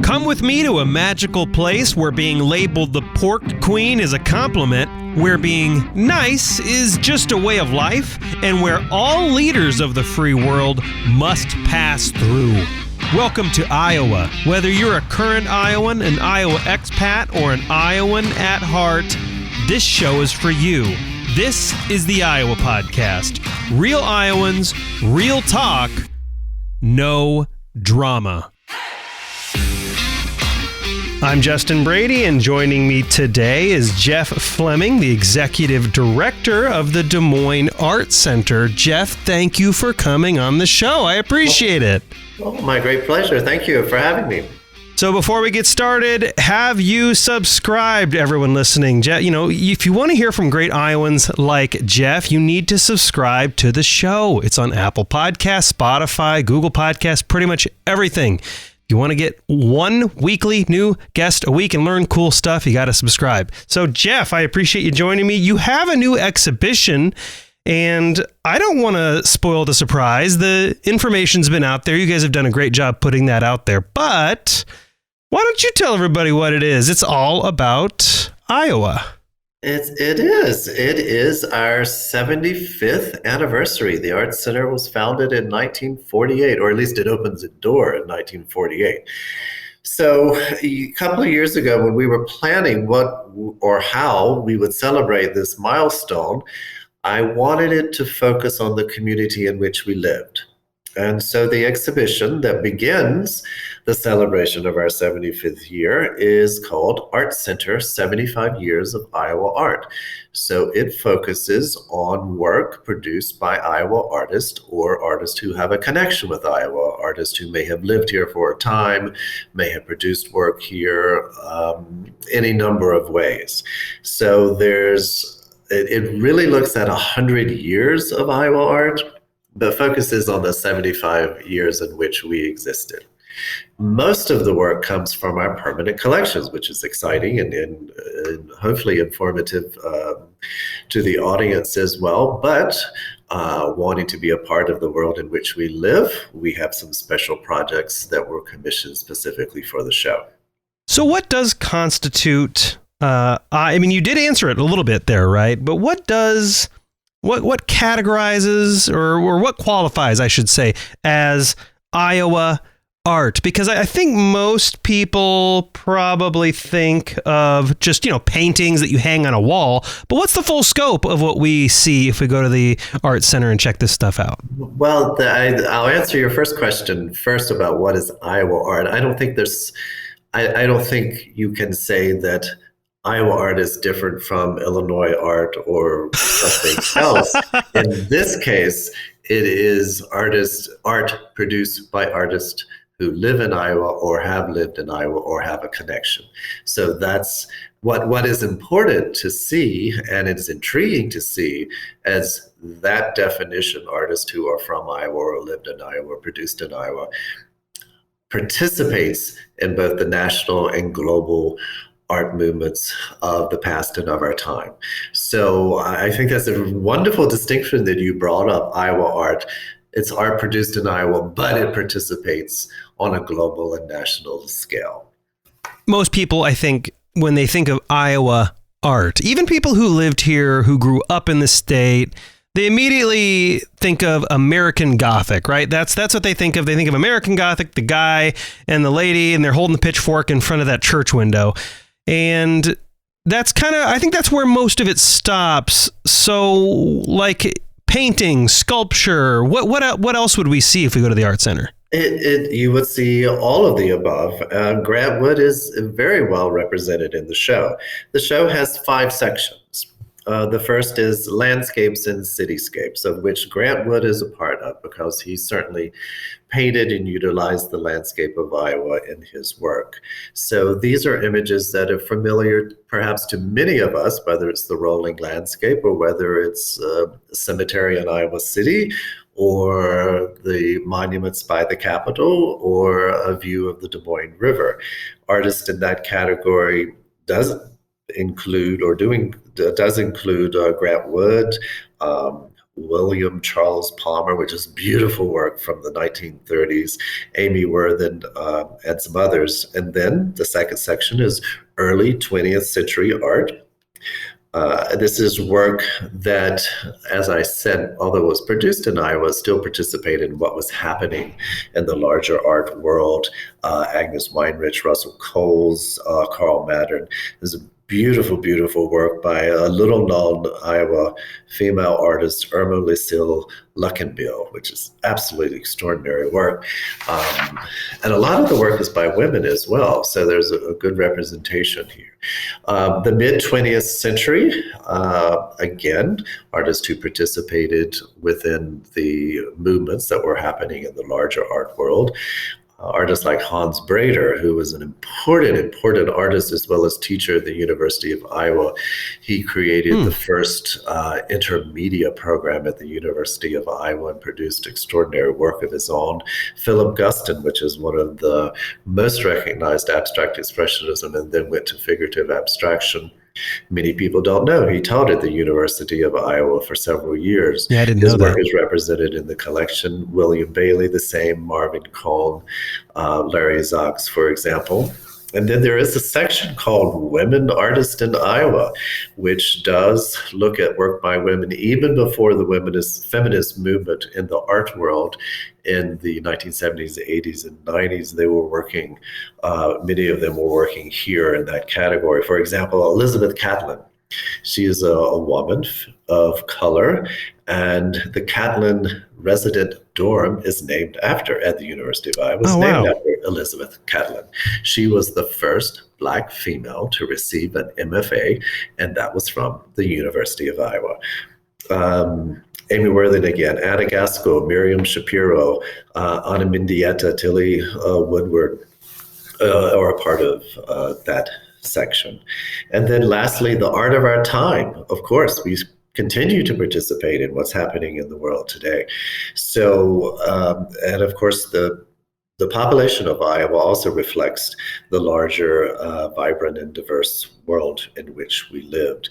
Come with me to a magical place where being labeled the Pork Queen is a compliment, where being nice is just a way of life, and where all leaders of the free world must pass through. Welcome to Iowa. Whether you're a current Iowan, an Iowa expat, or an Iowan at heart, this show is for you. This is the Iowa Podcast. Real Iowans, real talk, no drama. I'm Justin Brady, and joining me today is Jeff Fleming, the Executive Director of the Des Moines Art Center. Jeff, thank you for coming on the show. I appreciate it. Oh, my great pleasure. Thank you for having me. So before we get started, have you subscribed, everyone listening? Jeff, if you want to hear from great Iowans like Jeff, you need to subscribe to the show. It's on Apple Podcasts, Spotify, Google Podcasts, pretty much everything. You want to get one weekly new guest a week and learn cool stuff, you got to subscribe. So, Jeff, I appreciate you joining me. You have a new exhibition, and I don't want to spoil the surprise. The information's been out there. You guys have done a great job putting that out there. But why don't you tell everybody what it is? It's all about Iowa. It is our 75th anniversary. The Art Center was founded in 1948, or at least it opens its door in 1948. So a couple of years ago, when we were planning what or how we would celebrate this milestone, I wanted it to focus on the community in which we lived. And so the exhibition that begins the celebration of our 75th year is called Art Center, 75 Years of Iowa Art. So it focuses on work produced by Iowa artists or artists who have a connection with Iowa, artists who may have lived here for a time, may have produced work here, any number of ways. So it really looks at 100 years of Iowa art, but focuses on the 75 years in which we existed. Most of the work comes from our permanent collections, which is exciting and hopefully informative to the audience as well. But wanting to be a part of the world in which we live, we have some special projects that were commissioned specifically for the show. So what does constitute, you did answer it a little bit there, right? But what categorizes or what qualifies, I should say, as Iowa art? Because I think most people probably think of just, paintings that you hang on a wall. But what's the full scope of what we see if we go to the Art Center and check this stuff out? Well, I'll answer your first question first about what is Iowa art. I don't think you can say that Iowa art is different from Illinois art or something else. In this case, it is art produced by artists who live in Iowa or have lived in Iowa or have a connection. So that's what is important to see, and it's intriguing to see as that definition, artists who are from Iowa or lived in Iowa or produced in Iowa, participates in both the national and global art movements of the past and of our time. So I think that's a wonderful distinction that you brought up, Iowa art. It's art produced in Iowa, but it participates on a global and national scale. Most people, I think, when they think of Iowa art, even people who lived here, who grew up in the state, they immediately think of American Gothic, right? That's what they think of. They think of American Gothic, the guy and the lady, and they're holding the pitchfork in front of that church window. And that's I think that's where most of it stops. So like painting, sculpture, what else would we see if we go to the Art Center? You would see all of the above. Grant Wood is very well represented in the show. The show has 5 sections. The first is landscapes and cityscapes, of which Grant Wood is a part of, because he certainly painted and utilized the landscape of Iowa in his work. So these are images that are familiar perhaps to many of us, whether it's the rolling landscape or whether it's a cemetery in Iowa City or the monuments by the Capitol or a view of the Des Moines River. Artists in that category does include Grant Wood, William Charles Palmer, which is beautiful work from the 1930s, Amy Worthen, and some others. And then the second section is early 20th century art. This is work that, as I said, although it was produced in Iowa, still participated in what was happening in the larger art world. Agnes Weinrich, Russell Coles, Carl Mattern. There's a beautiful, beautiful work by a little-known Iowa female artist, Irma Lucille Luckenbill, which is absolutely extraordinary work. And a lot of the work is by women as well, so there's a good representation here. The mid-20th century, again, artists who participated within the movements that were happening in the larger art world. Artists like Hans Brader, who was an important artist as well as teacher at the University of Iowa. He created the first intermedia program at the University of Iowa and produced extraordinary work of his own. Philip Guston, which is one of the most recognized abstract expressionism, and then went to figurative abstraction. Many people don't know he taught at the University of Iowa for several years. Yeah, I didn't His know work that. is represented in the collection. William Bailey, the same. Marvin Cohn, Larry Zox, for example. And then there is a section called Women Artists in Iowa, which does look at work by women even before the feminist movement in the art world in the 1970s, 80s, and 90s. They were working, many of them were working here in that category. For example, Elizabeth Catlin. She is a woman of color, and the Catlin resident dorm is named after at the University of Iowa. It's named after Elizabeth Catlin. She was the first Black female to receive an MFA, and that was from the University of Iowa. Amy Worthen again, Anna Gaskell, Miriam Shapiro, Anna Mendieta, Tilly Woodward are a part of that section. And then lastly, the art of our time. Of course, we continue to participate in what's happening in the world today. So, and of course, the population of Iowa also reflects the larger, vibrant and diverse world in which we lived.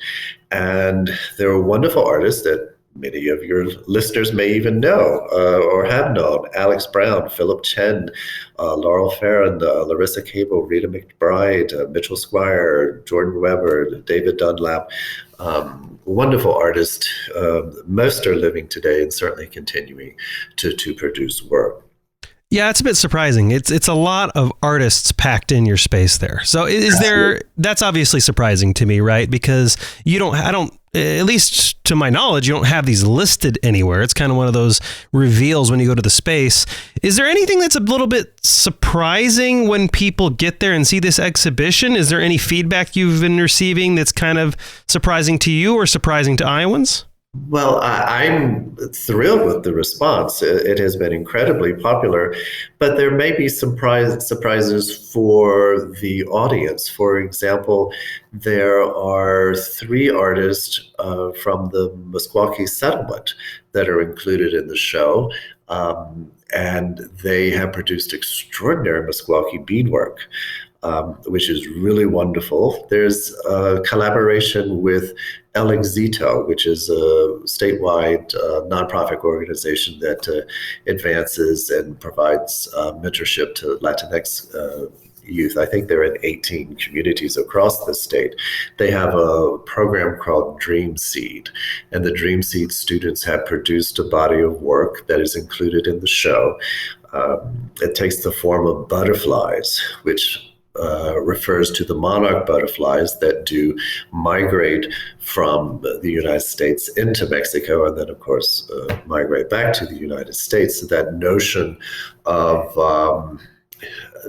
And there are wonderful artists that many of your listeners may even know or have known. Alex Brown, Philip Chen, Laurel Farron, Larissa Cable, Rita McBride, Mitchell Squire, Jordan Weber, David Dunlap. Wonderful artists. Most are living today and certainly continuing to produce work. Yeah, it's a bit surprising. It's a lot of artists packed in your space there. So is there, that's obviously surprising to me, right? Because at least to my knowledge, you don't have these listed anywhere. It's kind of one of those reveals when you go to the space. Is there anything that's a little bit surprising when people get there and see this exhibition? Is there any feedback you've been receiving that's kind of surprising to you or surprising to Iowans? Well, I'm thrilled with the response. It has been incredibly popular, but there may be some surprises for the audience. For example, there are 3 artists from the Meskwaki settlement that are included in the show, and they have produced extraordinary Meskwaki beadwork. Which is really wonderful. There's a collaboration with El Exito, which is a statewide nonprofit organization that advances and provides mentorship to Latinx youth. I think they're in 18 communities across the state. They have a program called Dream Seed, and the Dream Seed students have produced a body of work that is included in the show. It takes the form of butterflies, which refers to the monarch butterflies that do migrate from the United States into Mexico and then, of course, migrate back to the United States. So that notion of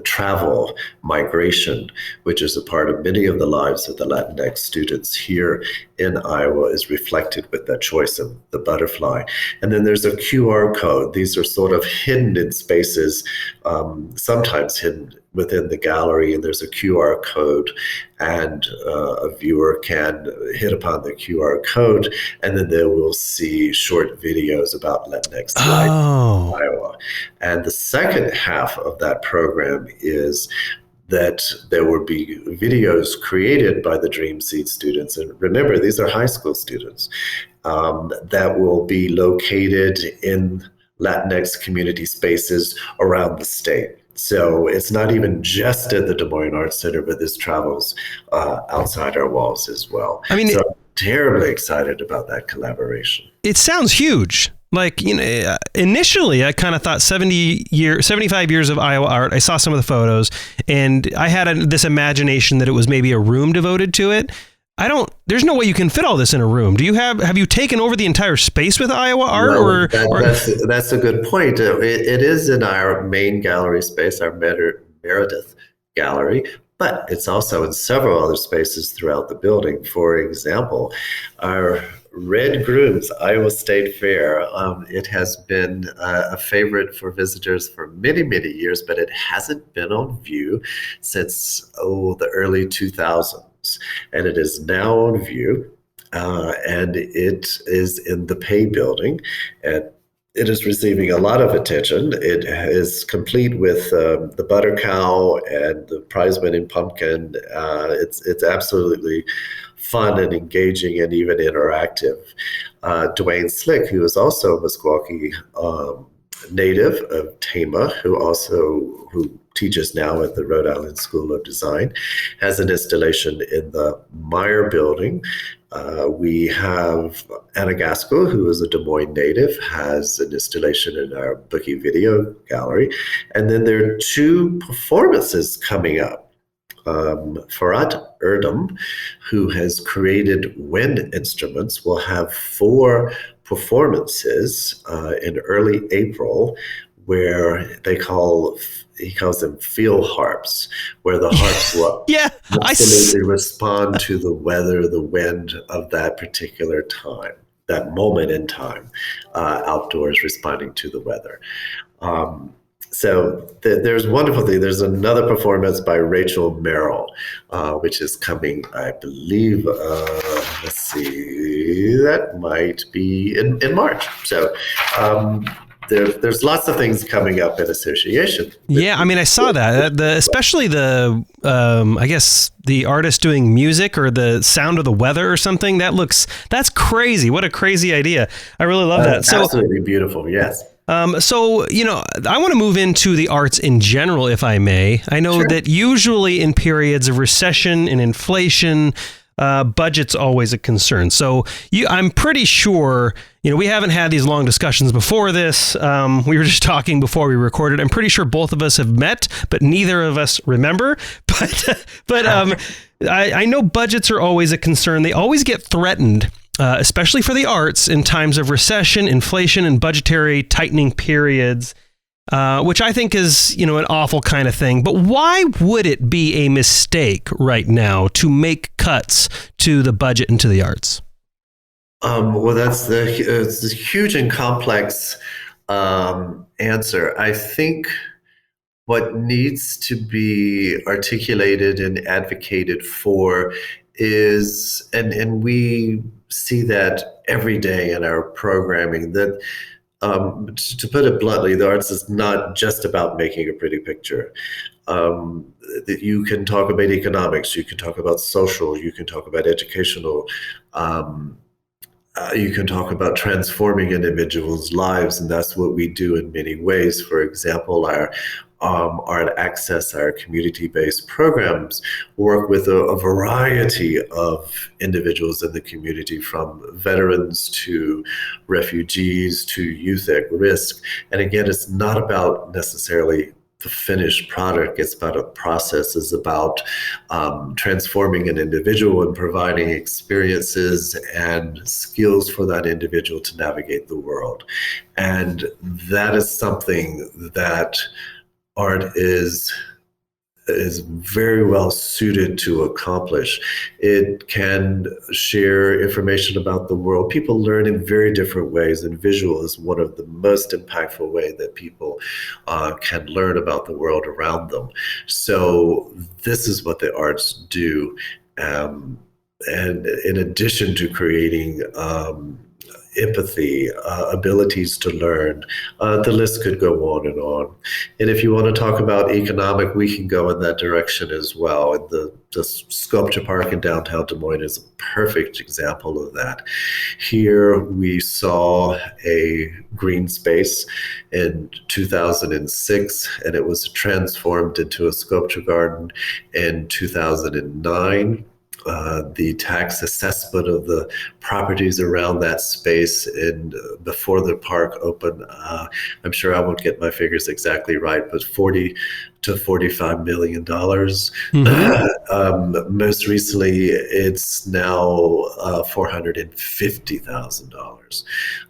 travel, migration, which is a part of many of the lives of the Latinx students here in Iowa, is reflected with that choice of the butterfly. And then there's a QR code. These are sort of hidden in spaces, sometimes hidden within the gallery, and there's a QR code, and a viewer can hit upon the QR code, and then they will see short videos about Latinx life in Iowa. And the second half of that program is that there will be videos created by the Dream Seed students. And remember, these are high school students. that will be located in Latinx community spaces around the state. So it's not even just at the Des Moines Art Center, but this travels outside our walls as well. I mean, so I'm terribly excited about that collaboration. It sounds huge. Like, initially I kind of thought 75 years of Iowa art. I saw some of the photos and I had this imagination that it was maybe a room devoted to it. There's no way you can fit all this in a room. Have you taken over the entire space with Iowa art? No, that's a good point. It is in our main gallery space, our Meredith gallery, but it's also in several other spaces throughout the building. For example, our Red Grooms Iowa State Fair, it has been a favorite for visitors for many, many years, but it hasn't been on view since the early 2000s. And it is now on view, and it is in the Pay building, and it is receiving a lot of attention. It is complete with the butter cow and the prize-winning pumpkin. It's absolutely fun and engaging and even interactive. Dwayne Slick, who is also a Meskwaki native of Tama, who teaches now at the Rhode Island School of Design, has an installation in the Meyer building. We have Anna Gaskell, who is a Des Moines native, has an installation in our Bookie Video Gallery. And then there are two performances coming up. Farhat Erdem, who has created wind instruments, will have 4 performances in early April, where he calls them feel harps, where the harps will absolutely respond to the weather, the wind of that particular time, that moment in time, outdoors responding to the weather. So there's wonderful thing. There's another performance by Rachel Merrill, which is coming, I believe, let's see, that might be in March. So there's lots of things coming up in association. Yeah, I mean, I saw that. Especially I guess the artist doing music or the sound of the weather or something. That's crazy. What a crazy idea. I really love that. So absolutely beautiful. Yes. So, I want to move into the arts in general, if I may. I know that usually in periods of recession and inflation, budget's always a concern. So I'm pretty sure, we haven't had these long discussions before this. We were just talking before we recorded. I'm pretty sure both of us have met, but neither of us remember. But I know budgets are always a concern. They always get threatened. Especially for the arts in times of recession, inflation, and budgetary tightening periods, which I think is, an awful kind of thing. But why would it be a mistake right now to make cuts to the budget and to the arts? Well, it's a huge and complex answer. I think what needs to be articulated and advocated for is, and we see that every day in our programming, that to put it bluntly, the arts is not just about making a pretty picture. That you can talk about economics, you can talk about social, you can talk about educational, you can talk about transforming individuals' lives, and that's what we do in many ways. For example, our Art Access, our community-based programs, work with a variety of individuals in the community, from veterans to refugees to youth at risk. And again, it's not about necessarily the finished product. It's about a process. It's about transforming an individual and providing experiences and skills for that individual to navigate the world. And that is something that art is very well suited to accomplish. It can share information about the world. People learn in very different ways, and visual is one of the most impactful ways that people can learn about the world around them. So this is what the arts do. And in addition to creating empathy, abilities to learn. The list could go on and on. And if you want to talk about economic, we can go in that direction as well. And the sculpture park in downtown Des Moines is a perfect example of that. Here we saw a green space in 2006, and it was transformed into a sculpture garden in 2009. The tax assessment of the properties around that space and before the park opened, I'm sure I won't get my figures exactly right, but $40 to $45 million. Most recently, it's now $450,000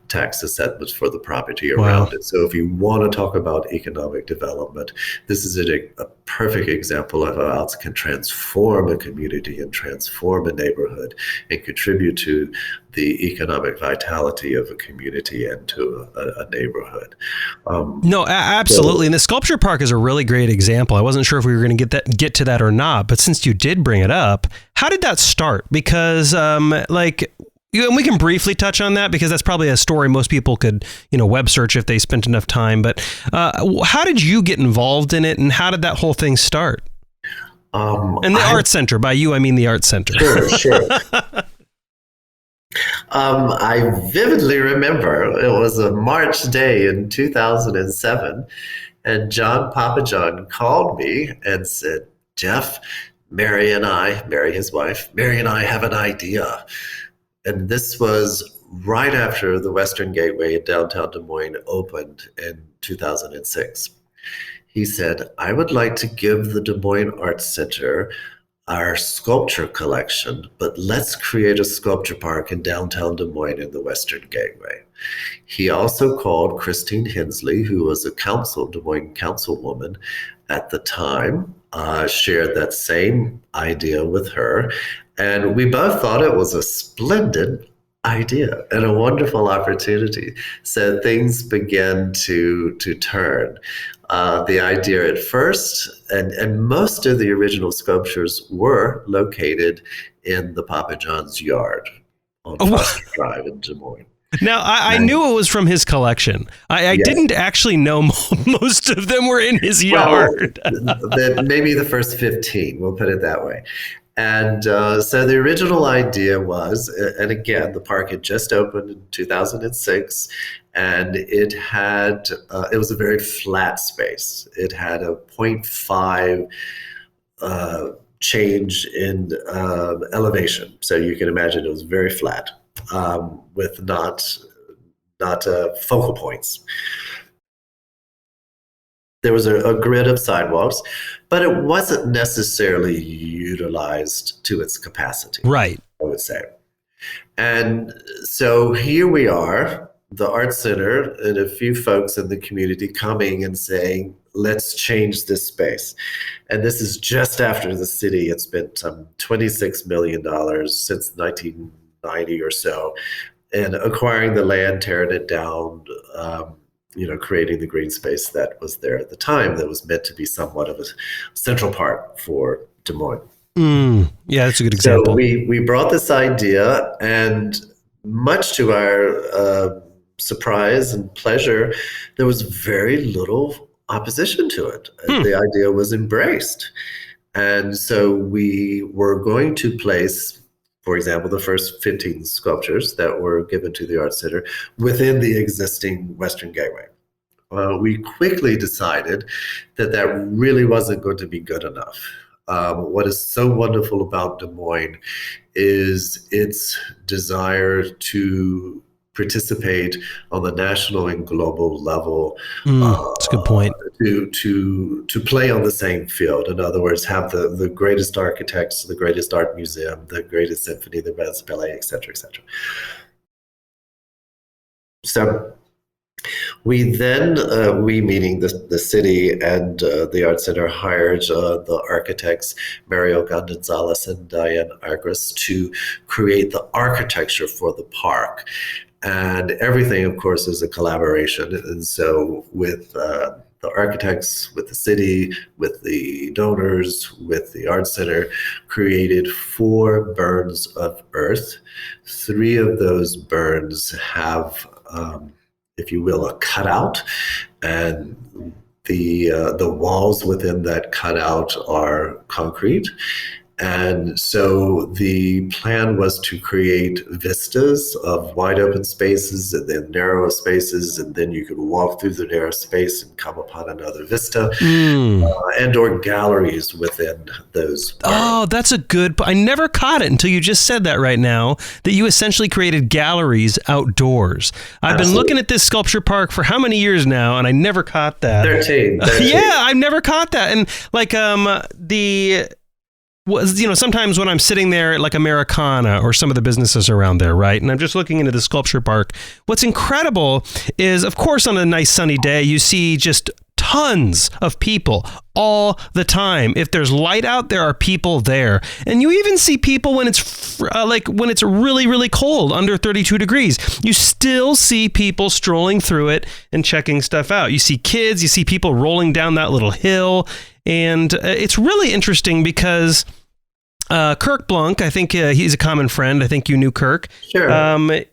tax assessments for the property around it. So if you want to talk about economic development, this is a perfect example of how it can transform a community and transform a neighborhood and contribute to the economic vitality of a community and to a neighborhood. No, absolutely. And the sculpture park is a really great example. I wasn't sure if we were going to get to that or not, but since you did bring it up, how did that start? Because and we can briefly touch on that because that's probably a story most people could, web search if they spent enough time. But how did you get involved in it, and how did that whole thing start? And the Art Center, by you, I mean the Art Center. Sure. I vividly remember it was a March day in 2007, and Papa John called me and said, "Jeff, Mary, his wife, Mary and I have an idea." And this was right after the Western Gateway in downtown Des Moines opened in 2006. He said, "I would like to give the Des Moines Art Center our sculpture collection, but let's create a sculpture park in downtown Des Moines in the Western Gateway." He also called Christine Hensley, who was a Des Moines councilwoman at the time, shared that same idea with her. And we both thought it was a splendid idea and a wonderful opportunity. So things began to turn. The idea at first, and most of the original sculptures were located in the Papa John's yard on Foster Drive in Des Moines. Now, I knew it was from his collection. I didn't actually know most of them were in his yard. Maybe the first 15, we'll put it that way. And so the original idea was, and again, the park had just opened in 2006, and it was a very flat space. It had a 0.5 change in elevation. So you can imagine it was very flat with not focal points. There was a grid of sidewalks, but it wasn't necessarily utilized to its capacity. Right. I would say. And so here we are, the Art Center, and a few folks in the community coming and saying, let's change this space. And this is just after the city had spent some $26 million since 1990 or so, and acquiring the land, tearing it down, creating the green space that was there at the time that was meant to be somewhat of a central park for Des Moines. Yeah, that's a good example. So we brought this idea, and much to our surprise and pleasure, there was very little opposition to it. The idea was embraced. And so we were going to place, for example, the first 15 sculptures that were given to the Art Center within the existing Western Gateway. We quickly decided that really wasn't going to be good enough. What is so wonderful about Des Moines is its desire to participate on the national and global level. That's a good point. To play on the same field. In other words, have the greatest architects, the greatest art museum, the greatest symphony, the best ballet, et cetera, et cetera. So we then, meaning the city and the Art Center, hired the architects Mario Gonzalez and Diane Agras to create the architecture for the park. And everything, of course, is a collaboration. And so with the architects, with the city, with the donors, with the art center, created 4 burns of earth. 3 of those burns have, if you will, a cutout, and the walls within that cutout are concrete. And so the plan was to create vistas of wide open spaces and then narrow spaces, and then you could walk through the narrow space and come upon another vista, and or galleries within those. Oh, that's a good. I never caught it until you just said that right now, that you essentially created galleries outdoors. I've been looking at this sculpture park for how many years now, and I never caught that. 13. Yeah, I've never caught that. And like sometimes when I'm sitting there at like Americana or some of the businesses around there, right, and I'm just looking into the sculpture park, what's incredible is, of course, on a nice sunny day, you see just tons of people all the time. If there's light out, there are people there. And you even see people when it's when it's really, really cold, under 32 degrees. You still see people strolling through it and checking stuff out. You see kids, you see people rolling down that little hill. And it's really interesting because Kirk Blunk, I think he's a common friend. I think you knew Kirk. Sure. I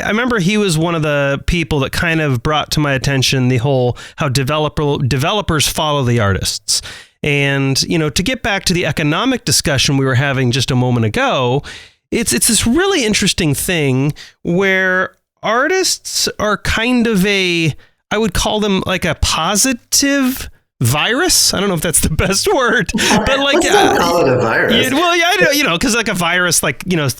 remember he was one of the people that kind of brought to my attention the whole how developers follow the artists. And, to get back to the economic discussion we were having just a moment ago, it's this really interesting thing where artists are kind of I would call them like a positive virus. I don't know if that's the best word, but like, call it a virus. Because like a virus,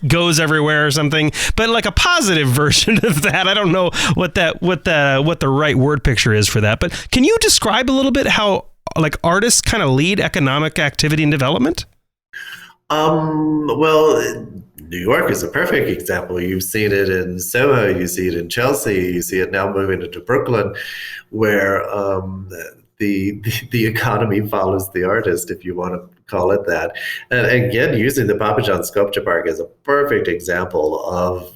goes everywhere or something. But like a positive version of that. I don't know what the right word picture is for that. But can you describe a little bit how like artists kind of lead economic activity and development? Well, New York is a perfect example. You've seen it in Soho, you see it in Chelsea, you see it now moving into Brooklyn, where the economy follows the artist, if you want to call it that. And again, using the Papa John Sculpture Park as a perfect example of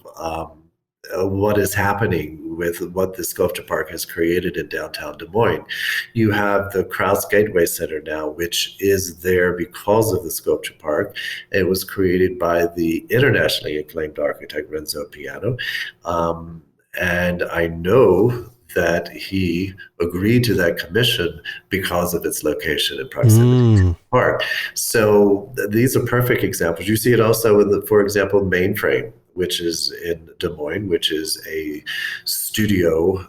what is happening with what the sculpture park has created in downtown Des Moines. You have the Krause Gateway Center now, which is there because of the sculpture park. It was created by the internationally acclaimed architect Renzo Piano. And I know that he agreed to that commission because of its location and proximity to the park. So these are perfect examples. You see it also in for example, Mainframe, which is in Des Moines, which is a studio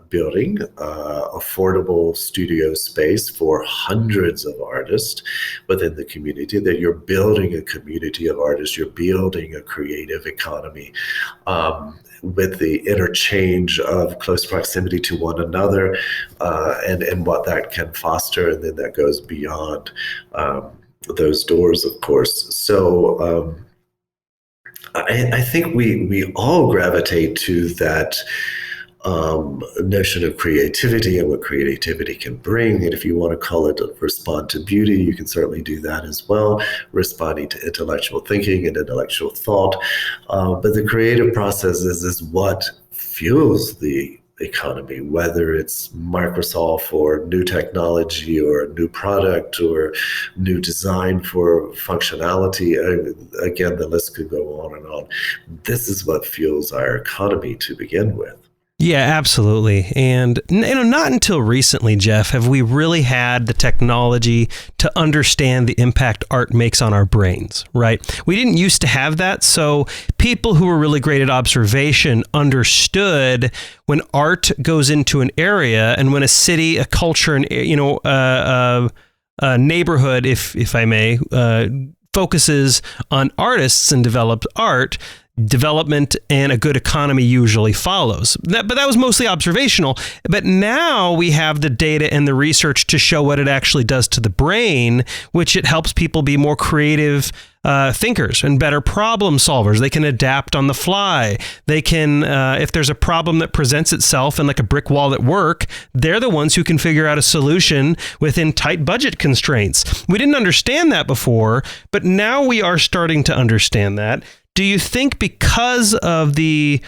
building, affordable studio space for hundreds of artists within the community, that you're building a community of artists, you're building a creative economy. With the interchange of close proximity to one another, and what that can foster, and then that goes beyond those doors, of course. So I think we all gravitate to that notion of creativity and what creativity can bring. And if you want to call it respond to beauty, you can certainly do that as well, responding to intellectual thinking and intellectual thought. But the creative process is what fuels the economy, whether it's Microsoft or new technology or a new product or new design for functionality. Again, the list could go on and on. This is what fuels our economy to begin with. Yeah, absolutely. And not until recently, Jeff, have we really had the technology to understand the impact art makes on our brains, right? We didn't used to have that. So people who were really great at observation understood when art goes into an area, and when a city, a culture, a neighborhood, if I may, focuses on artists and developed art, development and a good economy usually follows. But that was mostly observational. But now we have the data and the research to show what it actually does to the brain, which it helps people be more creative thinkers and better problem solvers. They can adapt on the fly. They can, if there's a problem that presents itself and like a brick wall at work, they're the ones who can figure out a solution within tight budget constraints. We didn't understand that before, but now we are starting to understand that. Do you think because of the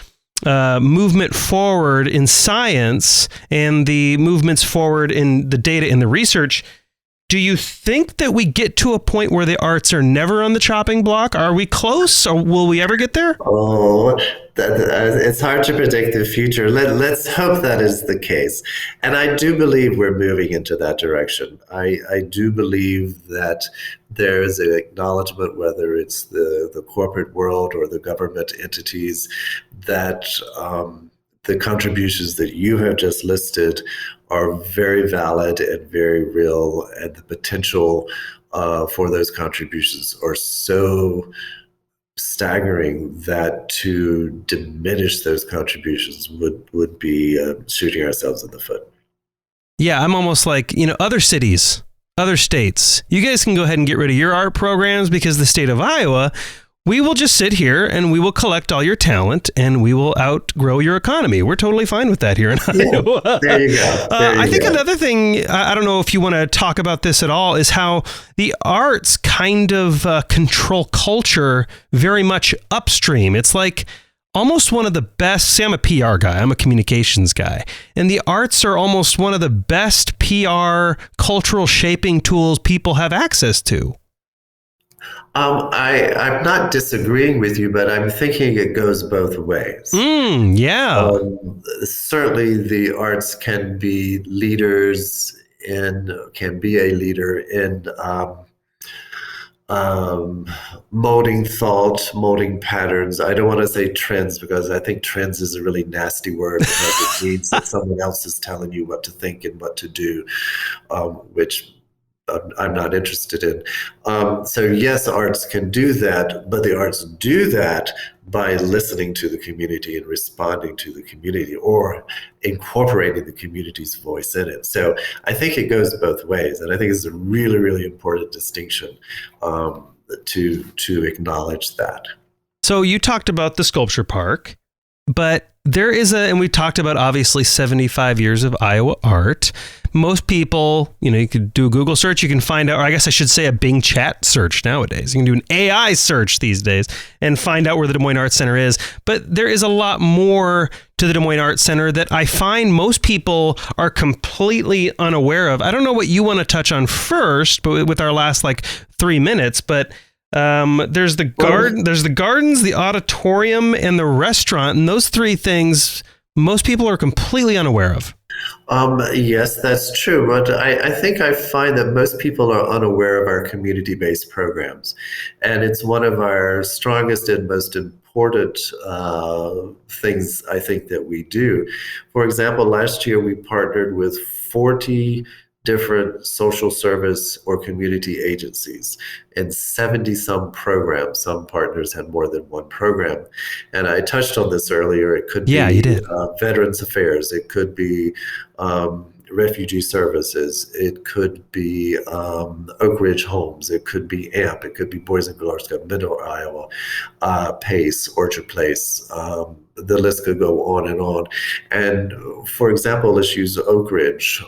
movement forward in science and the movements forward in the data and the research, do you think that we get to a point where the arts are never on the chopping block? Are we close, or will we ever get there? Oh, it's hard to predict the future. Let's hope that is the case. And I do believe we're moving into that direction. I do believe that there is an acknowledgement, whether it's the corporate world or the government entities, that the contributions that you have just listed are very valid and very real, and the potential for those contributions are so staggering that to diminish those contributions would be shooting ourselves in the foot. Yeah, I'm almost like, other cities, other states, you guys can go ahead and get rid of your art programs, because the state of Iowa, we will just sit here and we will collect all your talent and we will outgrow your economy. We're totally fine with that here in Iowa. There you go. I think another thing, I don't know if you want to talk about this at all, is how the arts kind of control culture very much upstream. It's like almost one of the best, say I'm a PR guy, I'm a communications guy, and the arts are almost one of the best PR cultural shaping tools people have access to. I'm not disagreeing with you, but I'm thinking it goes both ways. Yeah. Certainly the arts can be leaders can be a leader in molding thought, molding patterns. I don't want to say trends, because I think trends is a really nasty word, because it means that someone else is telling you what to think and what to do, which I'm not interested in. So yes, arts can do that, but the arts do that by listening to the community and responding to the community, or incorporating the community's voice in it. So I think it goes both ways, and I think it's a really, really important distinction to acknowledge that. So you talked about the sculpture park, but there is and we talked about obviously 75 years of Iowa art. Most people, you could do a Google search, you can find out, or I guess I should say a Bing chat search nowadays. You can do an AI search these days and find out where the Des Moines Art Center is. But there is a lot more to the Des Moines Art Center that I find most people are completely unaware of. I don't know what you want to touch on first, but with our last 3 minutes, but there's the gardens, the auditorium, and the restaurant, and those three things most people are completely unaware of. Yes, that's true. But I think I find that most people are unaware of our community-based programs. And it's one of our strongest and most important things, I think, that we do. For example, last year we partnered with 40 different social service or community agencies and 70 some programs. Some partners had more than one program. And I touched on this earlier. It could be Veterans Affairs. It could be refugee services. It could be Oak Ridge Homes. It could be AMP. It could be Boys and Girls Club, Middle Iowa, PACE, Orchard Place. The list could go on and on. And for example, let's use Oak Ridge.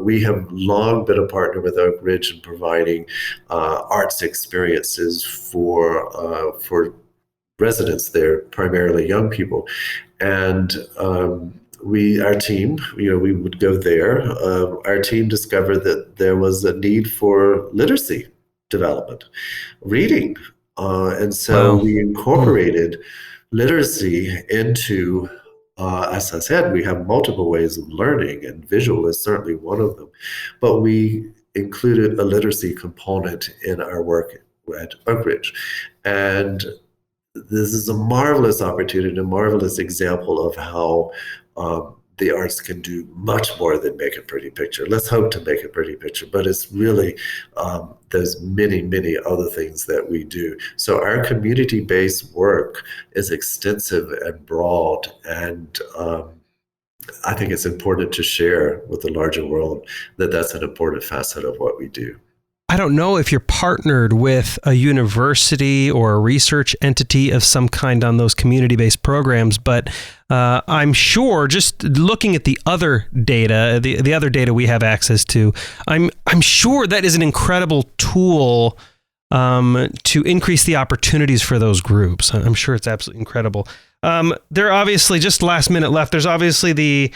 We have long been a partner with Oak Ridge in providing arts experiences for residents there, primarily young people. And our team, we would go there. Our team discovered that there was a need for literacy development, reading. And so we incorporated literacy into, as I said, we have multiple ways of learning, and visual is certainly one of them. But we included a literacy component in our work at Oak Ridge. And this is a marvelous opportunity, a marvelous example of how the arts can do much more than make a pretty picture. Let's hope to make a pretty picture, but it's really there's many, many other things that we do. So our community-based work is extensive and broad, and I think it's important to share with the larger world that that's an important facet of what we do. I don't know if you're partnered with a university or a research entity of some kind on those community-based programs, but I'm sure, just looking at the other data, the other data we have access to, I'm sure that is an incredible tool to increase the opportunities for those groups. I'm sure it's absolutely incredible. There are obviously, just last minute left, there's obviously the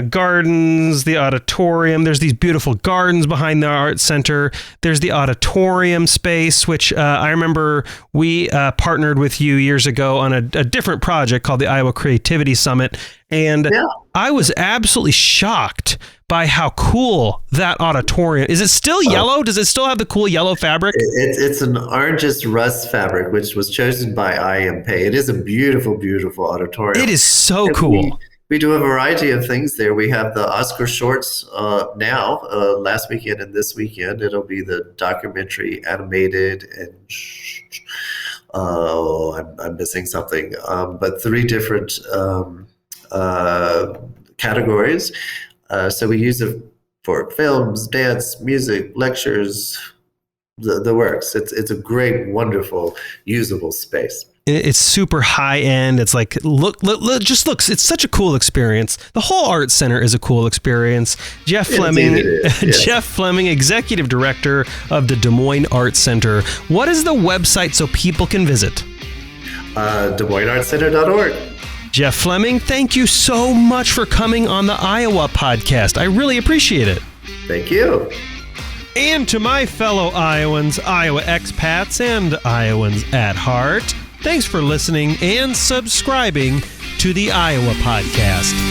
gardens, the auditorium. There's these beautiful gardens behind the art center. There's the auditorium space, which I remember we partnered with you years ago on a different project called the Iowa Creativity Summit. And I was absolutely shocked by how cool that auditorium is. It still yellow? Does it still have the cool yellow fabric? It's an orangish rust fabric, which was chosen by IMP. It is a beautiful, beautiful auditorium. It is so cool. We do a variety of things there. We have the Oscar shorts now, last weekend and this weekend. It'll be the documentary, animated, and I'm missing something. But 3 different categories. So we use it for films, dance, music, lectures, the works. It's a great, wonderful, usable space. It's super high end. It's like, look, just looks, it's such a cool experience. The whole art center is a cool experience. Jeff Fleming, Jeff Fleming, executive director of the Des Moines Art Center. What is the website so people can visit? DesMoinesArtCenter.org. Jeff Fleming, thank you so much for coming on the Iowa podcast. I really appreciate it. Thank you. And to my fellow Iowans, Iowa expats, and Iowans at heart, thanks for listening and subscribing to the Iowa podcast.